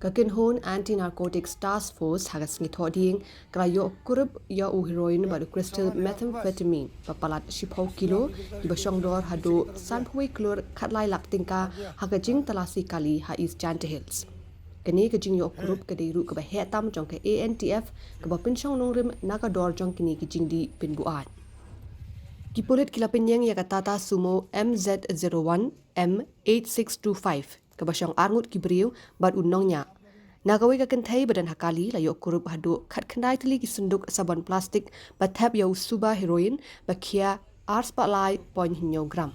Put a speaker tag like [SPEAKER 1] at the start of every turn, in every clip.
[SPEAKER 1] kynhun Anti-Narcotics Task Force hagas ngi Thohdieng krayo Kurup ya heroin baru crystal methamphetamine palat 10 kilo kiba shongdor haduh sanpui klur khatlai laktingka haga jingtalasi kali ha East Jaintia Hills. Kini ke jing yo Kurup ke deiru ke bahetam jong ke ANTF ke bapinsyong nongrim nagador jong kini ke jing di pinbuan. Kipulit kilapinyang ya katata sumo MZ01 M8625 kebasyang arngut kibriu bad unongnya. Nagawi ka kentai badan hakali layo Kurup haduh khat kendai teli kisunduk sabon plastik bathap ya suba heroin bakia ars palai poin hinyo gram.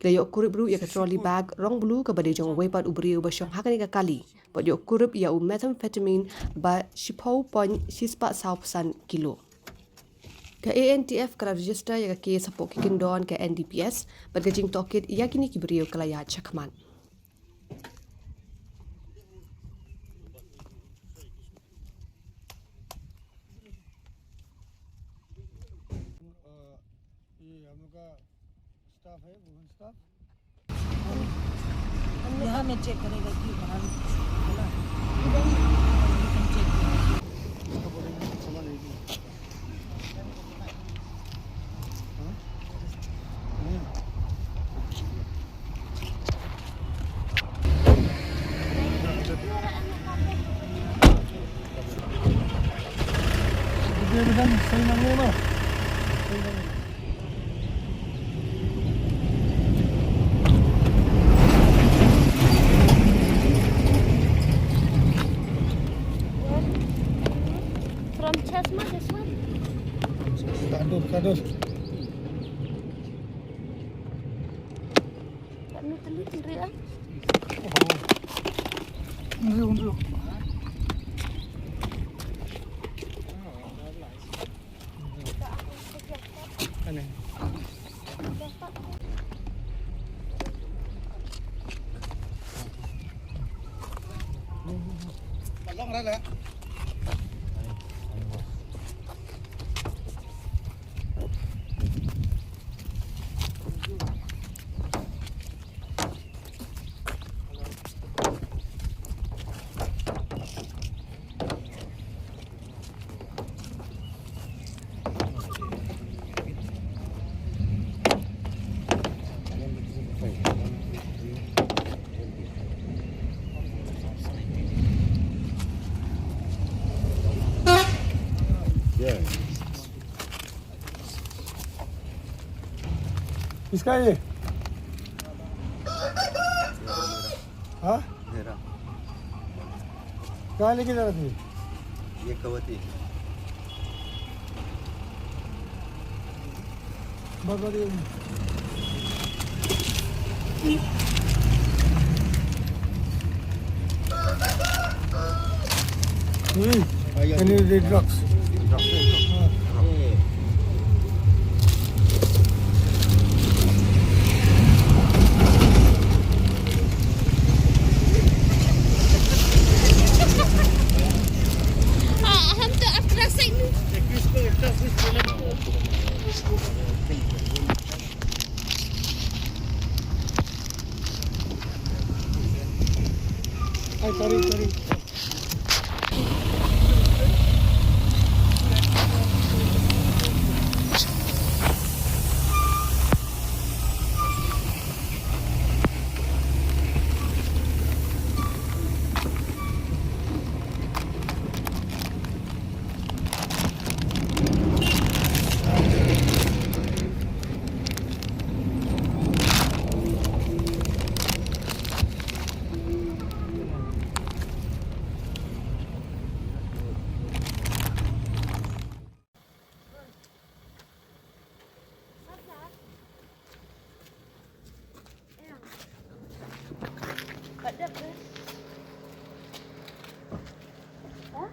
[SPEAKER 1] Layo Kurup bru ya ka trolley bag rong blue ka badai jong wepat ubriu basyang hakani ka kali. Bad yo Kurup ya methamphetamine ba 10.6 kilo. Ke ANTF kala register ya ke sapok kikindon ke NDPS bergajing tokit yakini kibriu kelaya chakman.
[SPEAKER 2] ये हम लोग का स्टाफ है women staff
[SPEAKER 3] यहाँ में चेक करेगा कि बाहर बोला चेक
[SPEAKER 2] सामान है सही मांगे ना
[SPEAKER 4] From Chesma, this one?
[SPEAKER 2] Kadur.
[SPEAKER 4] Kat ni teli teri ah.
[SPEAKER 2] Unjuk. Aneh. Tolong rela. किसका ये? हाँ?
[SPEAKER 5] मेरा
[SPEAKER 2] कहाँ लेके जा रहा थी?
[SPEAKER 5] ये कवती
[SPEAKER 2] बहुत बढ़िया and you did droks.
[SPEAKER 4] हम तो अपना से
[SPEAKER 2] Sorry.
[SPEAKER 4] ada ke? Hah?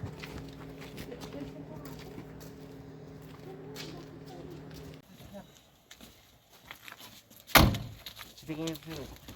[SPEAKER 5] Speaking of